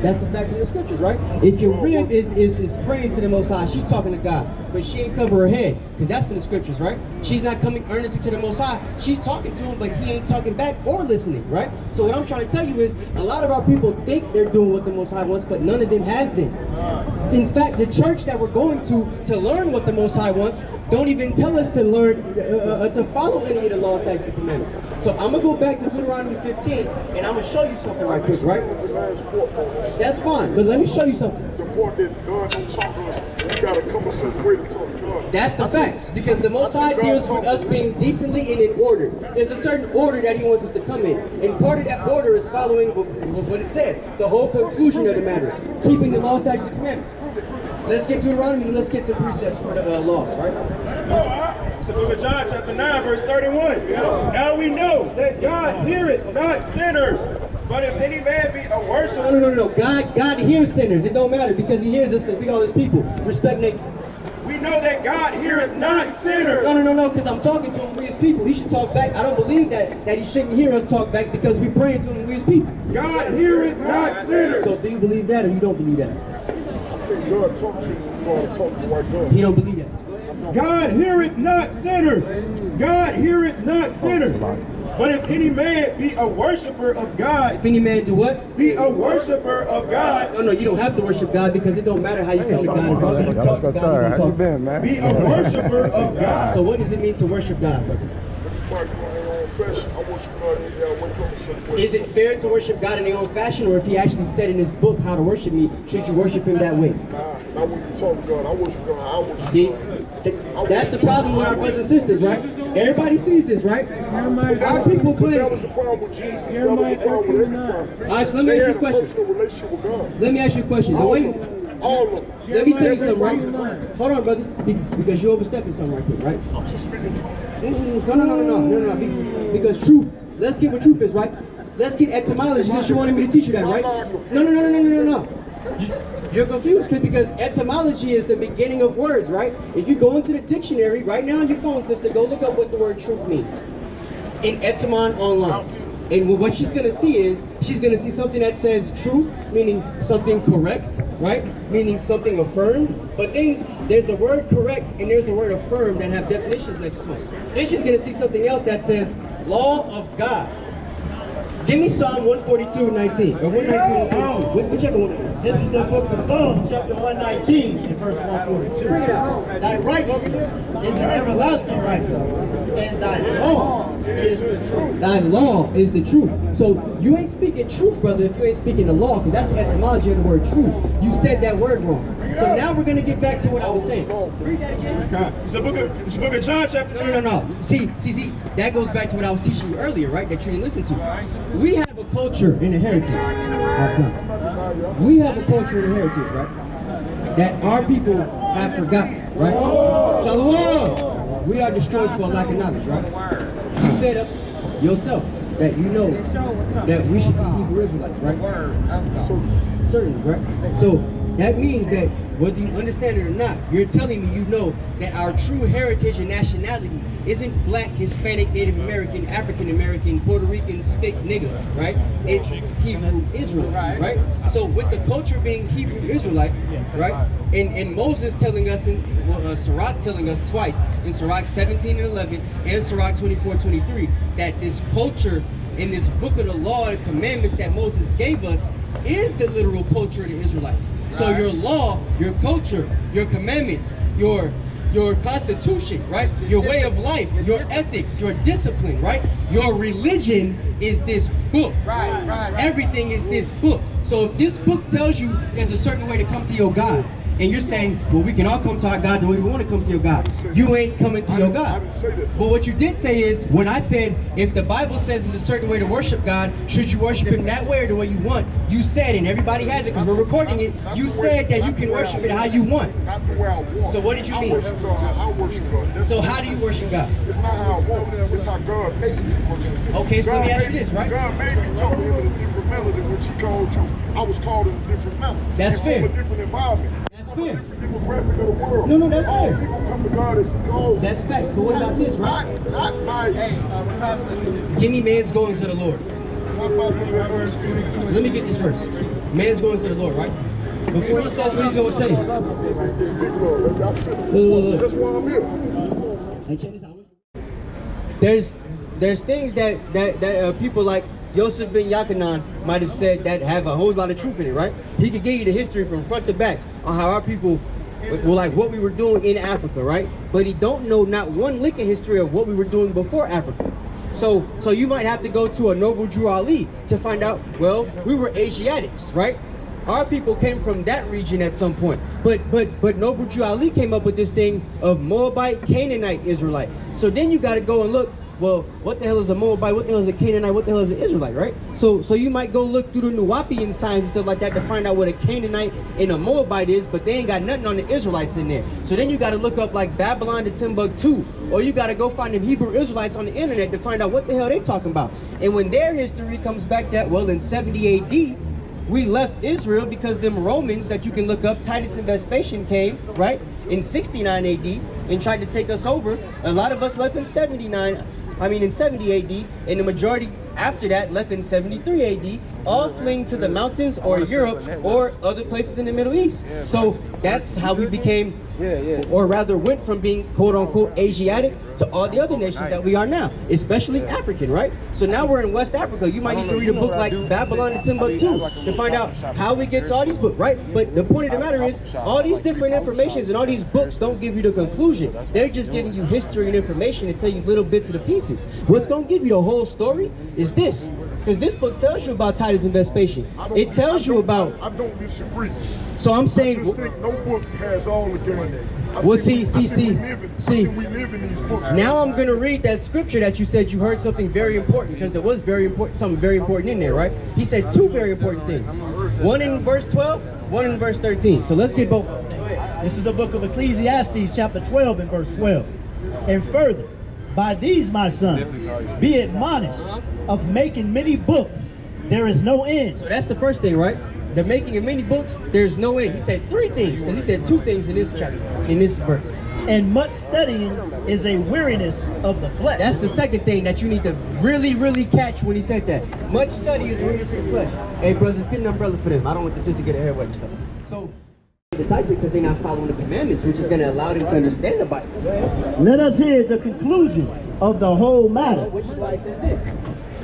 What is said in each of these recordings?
That's a fact from the scriptures, right? If your rib is praying to the Most High, she's talking to God, but she ain't cover her head, because that's in the scriptures, right? She's not coming earnestly to the Most High. She's talking to him, but he ain't talking back or listening, right? So what I'm trying to tell you is, a lot of our people think they're doing what the Most High wants, but none of them have been. In fact, the church that we're going to learn what the Most High wants, don't even tell us to learn, to follow any of the laws, statutes, and commandments. So I'm going to go back to Deuteronomy 15, and I'm going to show you something right quick, right? That's fine, but let me show you something. The point that God don't talk to us, we got to come a certain way to talk to God. That's the facts, because the Most High deals with us being decently and in order. There's a certain order that he wants us to come in, and part of that order is following what it said, the whole conclusion of the matter, keeping the laws, statutes, and commandments. Let's get Deuteronomy and let's get some precepts for the laws, right? It's the book of John, chapter 9, verse 31. Now we know that God heareth not sinners, but if any man be a worshiper. No. God hears sinners. It don't matter, because he hears us, because we all his people. Respect Nick. We know that God heareth not sinners. No, because I'm talking to him, we his people. He should talk back. I don't believe that he shouldn't hear us talk back, because we praying to him and we his people. God heareth not sinners. So do you believe that or you don't believe that? God talk to you, God talk to the white God. He don't believe that. God heareth not sinners. God heareth not sinners. But if any man be a worshiper of God, If any man do what? be a worshiper of God, No, you don't have to worship God, because it don't matter how you come to God. As long as you talk to God, How you been, man? be a worshiper of God. So what does it mean to worship God, brother? Everybody doing their own fashion. I worship God in the wake up a certain way. Is it fair to worship God in their own fashion, or if he actually said in his book how to worship me, should you worship him that way? Now when you talk to God, I worship God. I worship See, God. that's the problem with our brothers and sisters, right? Everybody sees this, right? Our people claim. That was the problem with Jesus. That was the problem with every prophet. All right, so let me They ask you had a a question. personal relationship with God. Let me ask you a question. The way, All of them. let me tell you something, right? Hold on, brother, because you're overstepping something right quick, right? I'm just speaking truth. No. Because truth. Let's get what truth is, right? Let's get etymology. Since you wanted me to teach you that, right? No. You're confused because etymology is the beginning of words, right? If you go into the dictionary right now on your phone, sister, go look up what the word truth means in Etymon online. And what she's gonna see is, she's gonna see something that says truth, meaning something correct, right? Meaning something affirmed. But then there's a word correct and there's a word affirmed that have definitions next to it. Then she's gonna see something else that says law of God. Give me Psalm 142:19 or 119:142, whichever one it is. This is the book of Psalms, chapter 119, and verse 142. Thy righteousness is an everlasting righteousness, and thy law is the truth. Thy law is the truth. So you ain't speaking truth, brother, if you ain't speaking the law, because that's the etymology of the word truth. You said that word wrong. So now we're going to get back to what I was saying. Read that again. It's the book of John, chapter. No. See. That goes back to what I was teaching you earlier, right? That you didn't listen to. We have a culture and a heritage. We have a culture and a heritage, right? That our people have forgotten, right? Shalom! We are destroyed for lack of knowledge, right? You said up yourself that you know that we should be Hebrew Israelites, right? Certainly, right? So that means that whether you understand it or not, you're telling me you know that our true heritage and nationality isn't black, Hispanic, Native American, African American, Puerto Rican, spick, nigga, right? It's Hebrew Israelite, right? So with the culture being Hebrew Israelite, right? And Moses telling us, Sirach telling us twice, in Sirach 17 and 11 and Sirach 24:23, that this culture in this book of the law and commandments that Moses gave us is the literal culture of the Israelites. So your law, your culture, your commandments, your constitution, right? Your way of life, your ethics, your discipline, right? Your religion is this book. Right. Everything is this book. So if this book tells you there's a certain way to come to your God, and you're saying, well, we can all come to our God the way we want to come to your God. You ain't coming to your God. But what you did say is, when I said, if the Bible says there's a certain way to worship God, should you worship him that way or the way you want? You said, and everybody has it because we're recording it, you said that you can worship it how you want. Not the way I want. So what did you mean? I worship God. So how do you worship God? It's not how I want. It's how God made me worship. Okay, so let me ask you this, right? God made me talk to him in a different manner than what he called you. I was called in a different manner. That's fair. From a different environment. That's fair. Demographic of the world. No, that's all fair. people come to God as he calls. That's facts. But what about this, right? Not by Give me man's going to the Lord. not by Let me get this verse. man's going to the Lord, right? Before he says what he's going to say. That's why I'm here. Hey, check this out. There's things that people like Yosef ben Yochanan might have said that have a whole lot of truth in it, right? He could give you the history from front to back on how our people were like what we were doing in Africa, right? But he don't know not one lick of history of what we were doing before Africa. So you might have to go to a Noble Drew Ali to find out, well, we were Asiatics, right? Our people came from that region at some point. But Noble Drew Ali came up with this thing of Moabite, Canaanite, Israelite. So then you got to go and look, well, what the hell is a Moabite? What the hell is a Canaanite? What the hell is an Israelite, right? So you might go look through the Nuwapian signs and stuff like that to find out what a Canaanite and a Moabite is, but they ain't got nothing on the Israelites in there. So then you got to look up like Babylon to Timbuktu, or you got to go find them Hebrew Israelites on the internet to find out what the hell they talking about. And when their history comes back that, well, in 70 AD, we left Israel because them Romans that you can look up, Titus and Vespasian came, right, in 69 AD and tried to take us over. A lot of us left in 70 AD, and the majority after that left in 73 AD, all fleeing to the mountains or Europe or other places in the Middle East. So that's how we became, or rather went from being quote-unquote Asiatic to all the other nations that we are now, especially African, right? So now we're in West Africa. You might need to read a book like Babylon to Timbuktu to find out how we get to all these books, right? But the point of the matter is, all these different informations and all these books don't give you the conclusion. They're just giving you history and information and tell you little bits of the pieces. What's going to give you the whole story is this. Because this book tells you about Titus and Vespasian. It tells you about... I don't disagree. So I'm saying... I just think no book has all the game. Well, see. We live in these books. Now I'm going to read that scripture that you said you heard something very important, because it was very important, something very important in there, right? He said two very important things. One in verse 12, one in verse 13. So let's get both. This is the book of Ecclesiastes, chapter 12 and verse 12. And further, by these, my son, be admonished of making many books, there is no end. So that's the first thing, right? The making of many books, there's no end. He said three things, because he said two things in this chapter, in this verse. And much studying is a weariness of the flesh. That's the second thing that you need to really catch when he said that. Much study is weariness of the flesh. Hey, brothers, get an umbrella for them. I don't want the sister to get her hair wet and stuff. So, disciples, because they're not following the commandments, which is going to allow them to understand the Bible. Let us hear the conclusion of the whole matter. Which is why it says this.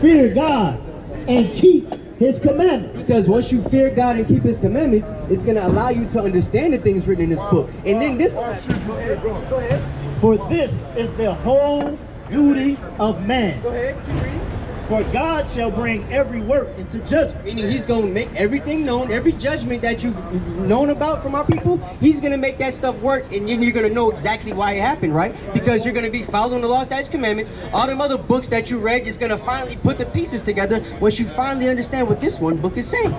Fear God and keep his commandments. Because once you fear God and keep his commandments, it's going to allow you to understand the things written in this book. And then this... Go ahead. For this is the whole duty of man. Go ahead. Keep reading. For God shall bring every work into judgment. Meaning he's going to make everything known, every judgment that you've known about from our people, he's going to make that stuff work, and then you're going to know exactly why it happened, right? Because you're going to be following the law, statutes, commandments. All them other books that you read is going to finally put the pieces together once you finally understand what this one book is saying.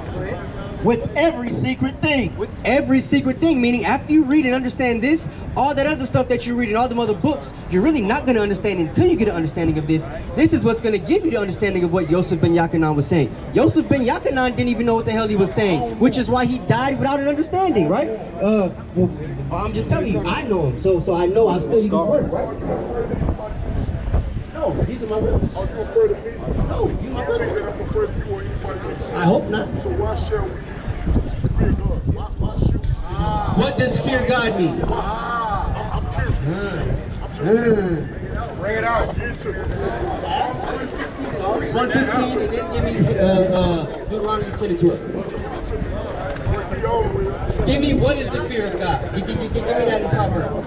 With every secret thing. With every secret thing, meaning after you read and understand this, all that other stuff that you read in all them other books, you're really not going to understand until you get an understanding of this. This is what's going to give you the understanding of what Yosef ben Yochanan was saying. Yosef ben Yochanan didn't even know what the hell he was saying, which is why he died without an understanding, right? Well, I'm just telling you, I know him, so I know I've studied his work, right? No, these are my brothers. Are you afraid of me? No, you my I think that brother. I'm afraid of you or anybody else. I hope not. So why shall we fear God? Why should we? What does fear God mean? I'm curious. I'm just bring it out. Get to it. Psalms 115, and then give me Deuteronomy 10 and 12. Give me what is the fear of God. Give me that in Proverbs.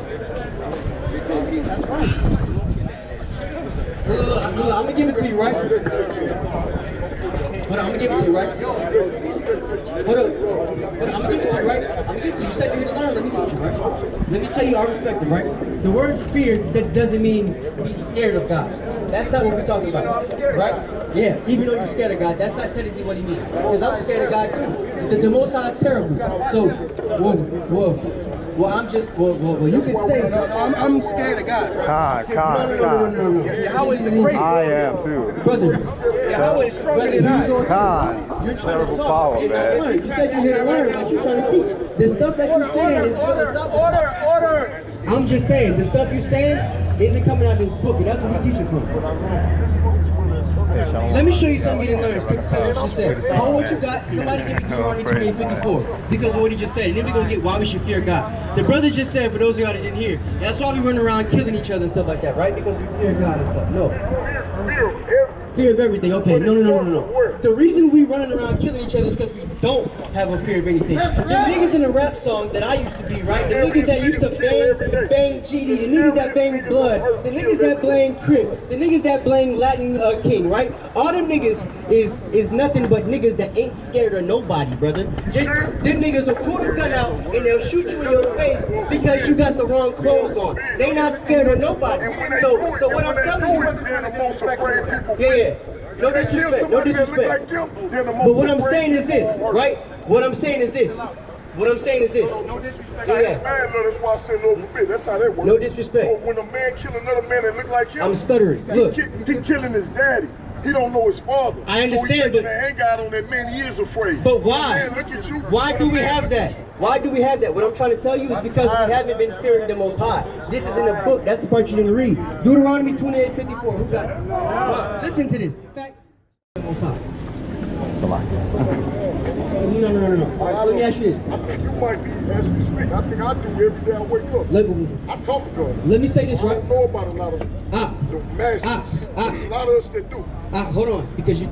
Look, I'm gonna give it to you, right? Hold on, I'm gonna give it to you, right? Hold up. I'm gonna give it to you, right? I'm gonna give it to you. You said you're here to learn. Let me teach you, right? Let me tell you our perspective, right? The word fear, that doesn't mean be scared of God. That's not what we're talking about, right? Yeah, even though you're scared of God, that's not technically what he means. Because I'm scared of God too. The Most High is terrible. So, well, I'm just, well, you can say, I'm scared of God, bro. No. How is it great? I am too. Brother, How is stronger than I? you're trying to Terrible talk power, and not man. learn. You said you're here to learn, but you're trying to teach. The stuff that you're saying is philosophical. Order. I'm just saying, the stuff you're saying isn't coming out of this book, and that's what we're teaching from. Let me show you something you didn't learn. Just said, hold what you got. Somebody give me Deuteronomy 28:54 because of what he just said. And then we're going to get why we should fear God. The brother just said, for those of y'all that didn't hear, that's why we run around killing each other and stuff like that, right? Because we fear God and stuff. No. Fear of everything. Okay, no. The reason we running around killing each other is because we don't have a fear of anything. The niggas in the rap songs that I used to be, right? The niggas that used to bang GD, the niggas that bang Blood, the niggas that bang Crip, the niggas that bang Latin King, right? All them niggas is nothing but niggas that ain't scared of nobody, brother. Them niggas will pull the gun out and they'll shoot you in your face because you got the wrong clothes on. They not scared of nobody. So what I'm telling you, yeah. No disrespect, no disrespect. But what I'm saying is this, right? What I'm saying is this. No disrespect. Yeah. That's why I said Lord forbid. That's how that works. No disrespect. When a man kill another man that look like him, I'm stuttering. Look. He killing his daddy. He don't know his father. I understand, so he taking but the handgun on that man. He is afraid. But why? Man, look at you. Why do we have that? Why do we have that? What I'm trying to tell you is because we haven't been fearing the Most High. This is in the book. That's the part you didn't read. Deuteronomy 28:54. Who got it? Listen to this. In fact, the Most High. No. All right, so let me ask you this. I think you might be, as we speak, I think I do every day I wake up. I talk to God. Let me say this, right? I don't know about a lot of the masses. There's a lot of us that do. Hold on, because you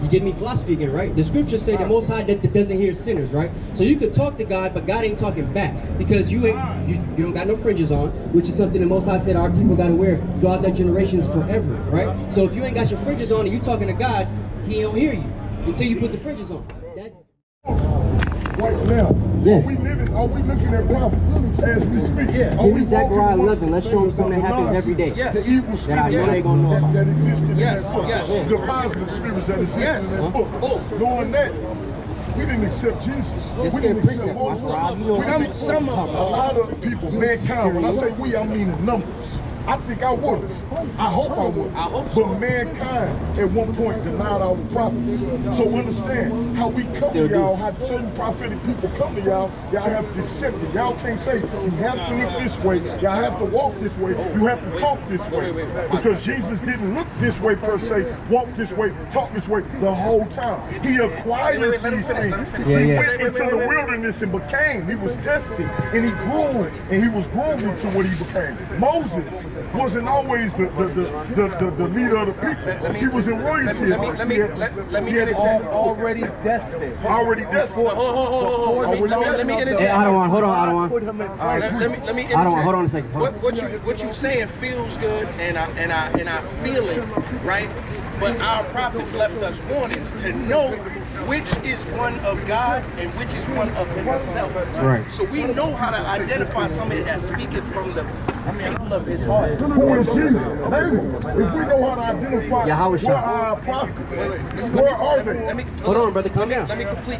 give me philosophy again, right? The scriptures say the Most High that doesn't hear sinners, right? So you could talk to God, but God ain't talking back because you don't got no fringes on, which is something the Most High said our people got to wear throughout their generations forever, right? So if you ain't got your fringes on and you talking to God, He don't hear you until you put the fringes on. Right now, yes. Are we looking at prophets as we speak? Yeah. Give me Zechariah 11. Let's show them something that happens every day. Yes. The evil spirits that I know they gonna know about. that existed in that book. Yes. The positive spirits that existed in that book. Knowing that, we didn't accept Jesus. Just we didn't accept Moses. Some of a lot of people, mankind, when I say we, I mean in numbers. I think I would have. I hope I would. I hope so. But mankind at one point denied our prophets. So understand how we come to y'all, how certain prophetic people come to y'all, y'all have to accept it. Y'all can't say you have to look this way, y'all have to walk this way, you have to talk this way. Because Jesus didn't look this way per se, walk this way, talk this way the whole time. He acquired these things. He went into the wilderness and became. He was tested and he grew and he was groomed into what he became. Moses wasn't always the leader of the people. He was in royalty. Let me get it already destined. Already destined. Let me interject. Hey, I don't want. Hold on. I don't want. Let me interject. I don't want. Hold on a second. What you saying feels good, and I feel it, right? But our prophets left us warnings to know which is one of God and which is one of himself. Right. So we know how to identify somebody that speaketh from the table of his heart. Who is Jesus? If we know how to identify where are our prophets, where are they? Hold on, brother, calm down. Let me complete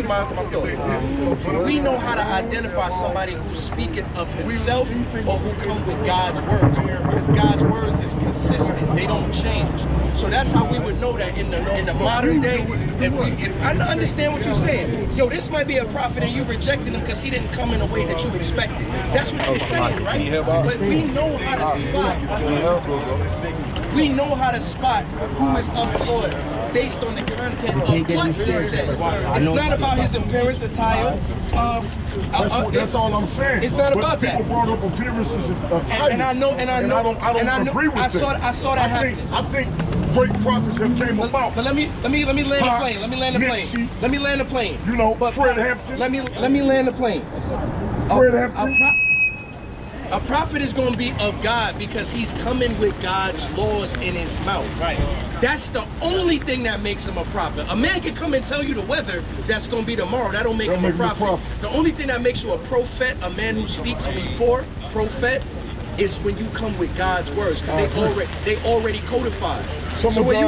my thought. We know how to identify somebody who speaketh of himself or who comes with God's words, because God's words is consistent; they don't change. So that's how we would know that in the modern day. If I understand what you're saying, yo, this might be a prophet and you rejected him because he didn't come in a way that you expected. That's what you're saying, right? But we know how to spot. We know how to spot who is of the Lord based on the content of what he says. It's not about his appearance, attire. That's all I'm saying. It's not about that. People brought up appearances and attire. And I know. I don't agree with that. I saw that happen. I think great prophets have came about. But let me land the plane. Let me land the plane. You know, but Fred Hampton. Let me land the plane. Fred Hampton. A prophet is going to be of God because he's coming with God's laws in his mouth. Right. That's the only thing that makes him a prophet. A man can come and tell you the weather that's going to be tomorrow. That don't make him a prophet. The only thing that makes you a prophet, a man who speaks before prophet, is when you come with God's words, because they already codified. When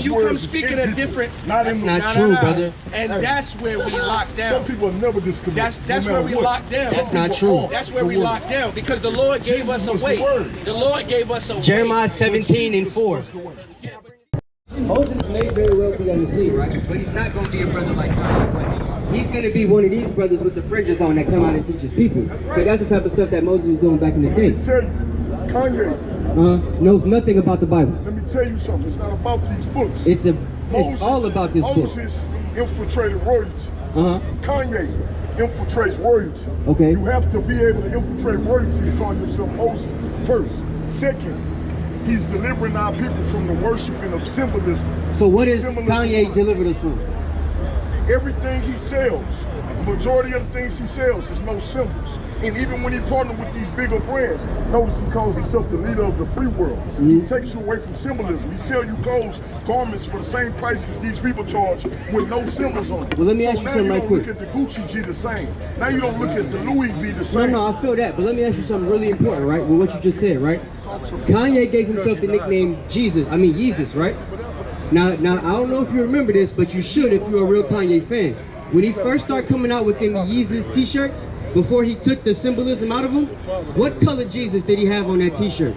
you come speaking a different, that's not true, brother. And that's where we lock down. Some people never disconnect. That's where we lock down. That's not true. That's where we lock down because the Lord gave us a way. The Lord gave us a way. Jeremiah 17:4. Moses may very well be on the scene, right? But he's not going to be a brother like Kanye. He's going to be one of these brothers with the fringes on that come out and teach his people. So that's the type of stuff that Moses was doing back in the day. Kanye knows nothing about the Bible. Let me tell you something. It's not about these books. It's all about this book. Moses infiltrated royalty. Kanye infiltrates royalty. Okay. You have to be able to infiltrate royalty to call yourself Moses first. Second, he's delivering our people from the worshiping of symbolism. So what is Symbolism. Kanye delivered us from? Everything he sells, the majority of the things he sells is no symbols. And even when he partnered with these bigger brands, notice he calls himself the leader of the free world. He takes you away from symbolism. He sell you clothes, garments for the same prices these people charge with no symbols on it. Well, let me ask you now something right quick. You don't look at the Gucci G the same. Now you don't look at the Louis V the same. No, I feel that, but let me ask you something really important, right? With what you just said, right? Kanye gave himself the nickname Yeezus, right? Now, I don't know if you remember this, but you should if you're a real Kanye fan. When he first started coming out with them Yeezus t-shirts, before he took the symbolism out of them, what color Jesus did he have on that t-shirt?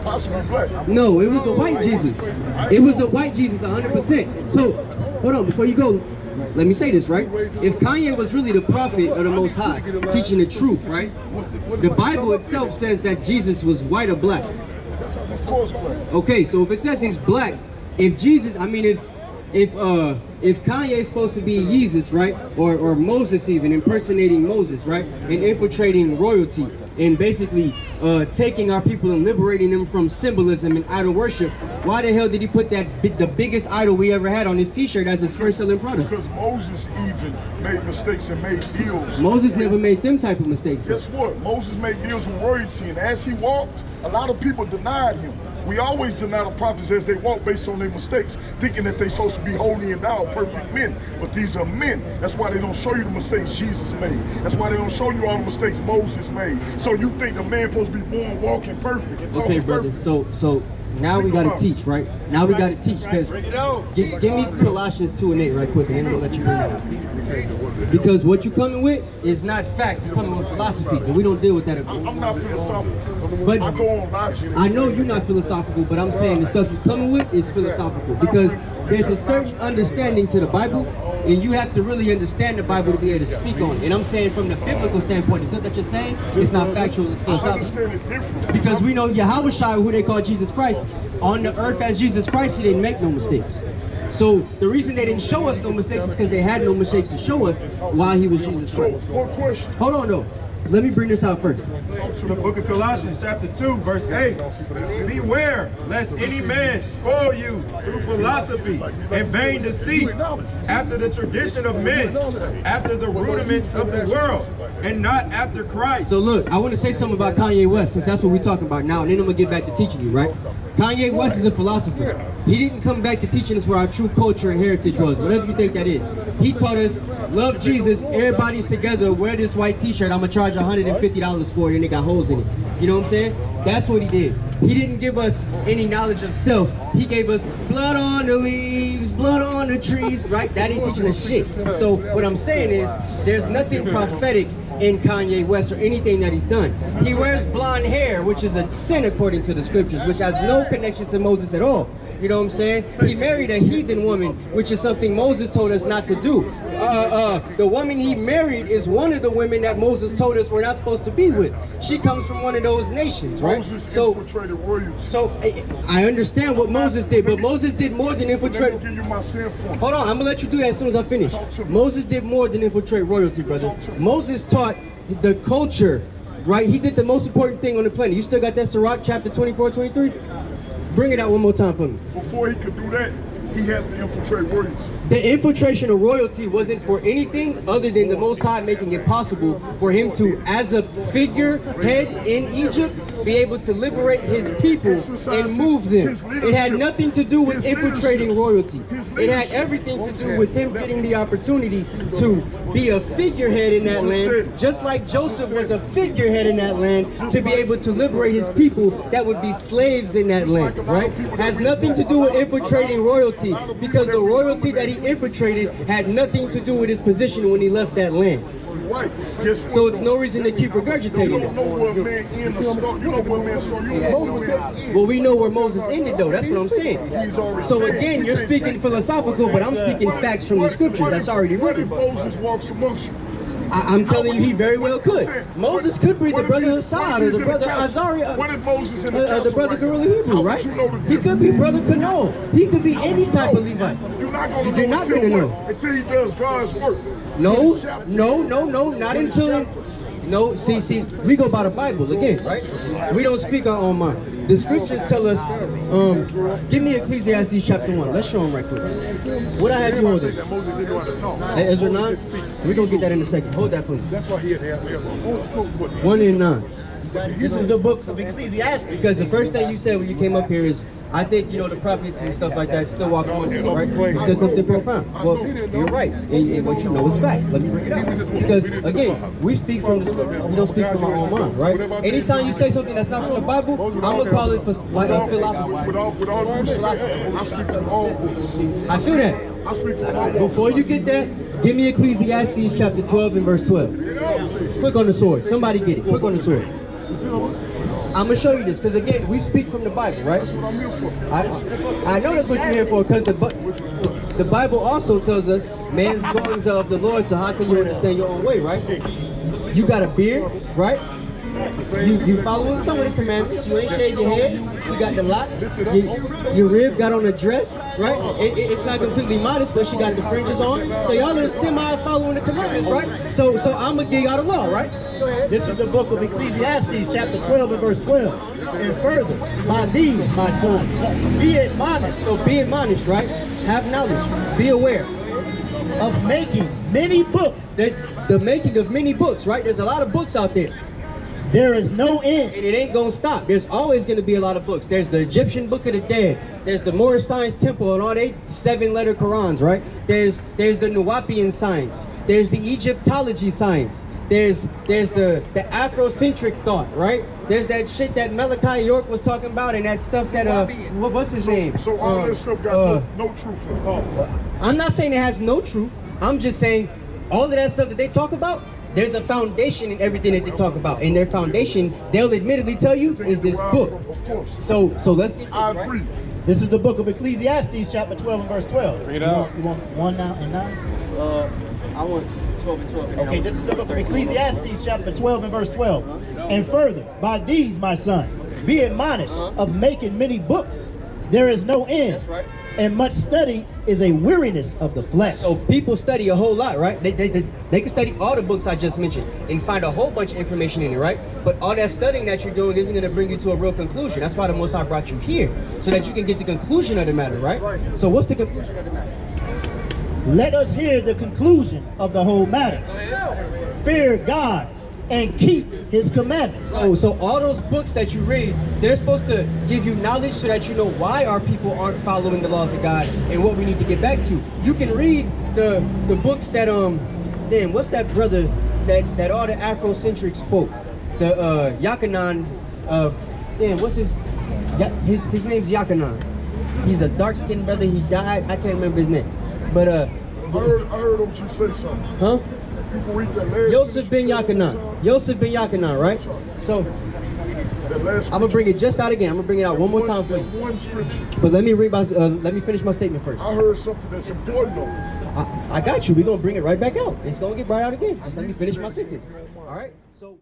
Possibly black. No, it was a white Jesus. It was a white Jesus, 100%. So, hold on, before you go, let me say this, right? If Kanye was really the prophet of the Most High, teaching the truth, right? The Bible itself says that Jesus was white or black. Of course black. Okay, so if it says he's black, if Jesus, I mean, if Kanye is supposed to be Yeezus, right, or Moses even, impersonating Moses, right, and infiltrating royalty, and basically taking our people and liberating them from symbolism and idol worship, why the hell did he put the biggest idol we ever had on his t-shirt as his first selling product? Because Moses even made mistakes and made deals. Moses never made them type of mistakes. Guess what? Moses made deals with royalty, and as he walked, a lot of people denied him. We always deny the prophets as they walk based on their mistakes, thinking that they're supposed to be holy and thou, perfect men. But these are men. That's why they don't show you the mistakes Jesus made. That's why they don't show you all the mistakes Moses made. So you think a man supposed to be born walking perfect and talking Okay, brother. perfect. So now we gotta teach, right? Now we gotta teach, because give me Colossians 2:8 right quick, and then I'm gonna let you bring it up. Because what you coming with is not fact. You're coming with philosophies, and we don't deal with that. I'm not philosophical. But I go on logic. I know you're not philosophical, but I'm saying the stuff you're coming with is philosophical, because there's a certain understanding to the Bible, and you have to really understand the Bible to be able to speak on it. And I'm saying from the biblical standpoint, the stuff that you're saying, it's not factual, it's I philosophical. understand it different. Because we know Yahweh Shai, who they call Jesus Christ, on the earth as Jesus Christ, he didn't make no mistakes. So the reason they didn't show us no mistakes is because they had no mistakes to show us while he was Jesus So, Christ. one question. Hold on though. Let me bring this out first. The book of Colossians chapter 2 verse 8. Beware lest any man spoil you through philosophy and vain deceit, after the tradition of men, after the rudiments of the world, and not after Christ. So look, I want to say something about Kanye West, since that's what we're talking about now, and then I'm gonna get back to teaching you, right? Kanye West is a philosopher. He didn't come back to teaching us where our true culture and heritage was, whatever you think that is. He taught us, love Jesus, everybody's together, wear this white t-shirt, I'm gonna charge $150 for it, and it got holes in it. You know what I'm saying? That's what he did. He didn't give us any knowledge of self. He gave us blood on the leaves, blood on the trees, right? That ain't teaching us shit. So what I'm saying is, there's nothing prophetic in Kanye West or anything that he's done. He wears blonde hair, which is a sin according to the scriptures, which has no connection to Moses at all. You know what I'm saying? He married a heathen woman, which is something Moses told us not to do. The woman he married is one of the women that Moses told us we're not supposed to be with. She comes from one of those nations, right? Moses infiltrated royalty. So I understand what Moses did, but Moses did more than Let infiltrate. me give you my standpoint. Hold on, I'm gonna let you do that as soon as I finish. Moses did more than infiltrate royalty, brother. Moses taught the culture, right? He did the most important thing on the planet. You still got that Sirach chapter 24, 23? Bring it out one more time for me. Before he could do that, he had to infiltrate royalty. The infiltration of royalty wasn't for anything other than the Most High making it possible for him to, as a figurehead in Egypt, be able to liberate his people and move them. It had nothing to do with infiltrating royalty. It had everything to do with him getting the opportunity to be a figurehead in that land, just like Joseph was a figurehead in that land, to be able to liberate his people that would be slaves in that land, right? Has nothing to do with infiltrating royalty, because the royalty that he infiltrated had nothing to do with his position when he left that land. Right. Guess what? So it's no reason to keep regurgitating You it. don't know where man in the start. You know where man start. You don't know where man end. Well, we know where Moses ended, though. That's what I'm saying. So again, you're speaking philosophical, but I'm speaking facts from the scriptures. That's already What if written. Moses walks amongst you? I'm telling you, he very well could. Moses could breed the brother Assad or the brother Azariah, the brother Gorilla Hebrew, right? He could be brother Canol. He could be any type of Levite. You're not going to know until he does God's work. No, not until. No, see, we go by the Bible again, right? We don't speak our own mind. The scriptures tell us, give me Ecclesiastes chapter 1. Let's show them right quick. What I have you holding? Ezra 9? We're going to get that in a second. Hold that for me. That's why he had to have 1 and 9. This is the book of Ecclesiastes. Because the first thing you said when you came up here is, I think, the prophets and stuff like that still walk amongst us, right? You said something profound. Well, you're right. And what you know is fact. Let me bring it out. Because, again, we speak from the scriptures. We don't speak from our own mind, right? Anytime you say something that's not from the Bible, I'm going to call it like a philosophy. I feel that. Before you get that, give me Ecclesiastes chapter 12 and verse 12. Quick on the sword. Somebody get it. Quick on the sword. I'm going to show you this, because again, we speak from the Bible, right? I know that's what you're here for, because the Bible also tells us man's goings are of the Lord, so how can you understand your own way, right? You got a beard, right? You following some of the commandments. You ain't shaved your head. You got the locks. Your rib got on a dress, right? It's not completely modest, but she got the fringes on. So y'all are semi-following the commandments, right? So I'm going to give y'all the law, right? This is the book of Ecclesiastes, chapter 12 and verse 12. And further, by these, my son, be admonished. So be admonished, right? Have knowledge. Be aware. Of making many books. The making of many books, right? There's a lot of books out there. There is no end. And it ain't gonna stop. There's always gonna be a lot of books. There's the Egyptian Book of the Dead. There's the Moorish Science Temple and all they 7-letter Qurans, right? There's the Nuwapian science. There's the Egyptology science. There's the Afrocentric thought, right? There's that shit that Malachi York was talking about and that stuff that what's his name? So all this stuff got no truth in it. I'm not saying it has no truth. I'm just saying all of that stuff that they talk about, there's a foundation in everything that they talk about. And their foundation, they'll admittedly tell you, is this book. So let's get this, right? This is the book of Ecclesiastes, chapter 12 and verse 12. Bring it out. You want 1 now and 9? I want 12 and 12. Okay, this is the book of Ecclesiastes, chapter 12 and verse 12. And further, by these, my son, be admonished of making many books. There is no end. That's right. And much study is a weariness of the flesh. So people study a whole lot, right? They can study all the books I just mentioned and find a whole bunch of information in it, right? But all that studying that you're doing isn't going to bring you to a real conclusion. That's why the Most High brought you here, so that you can get the conclusion of the matter, right? So what's the conclusion of the matter? Let us hear the conclusion of the whole matter. Fear God and keep his commandments. So all those books that you read, they're supposed to give you knowledge so that you know why our people aren't following the laws of God and what we need to get back to. You can read the books that damn, what's that brother that all the Afrocentrics quote? The Yakanan, damn, what's his name's Yakanan. He's a dark-skinned brother. He died. I can't remember his name, but I heard him just say something. Huh? You can read that last Yosef ben Yakanan. Yosef ben Yakanan, right? So I'm gonna bring it just out again. I'm gonna bring it out one more time for you. One scripture. But let me finish my statement first. I heard something that's important though. I got you. We're gonna bring it right back out. It's gonna get brought out again. Just let me finish my sentence. All right. So.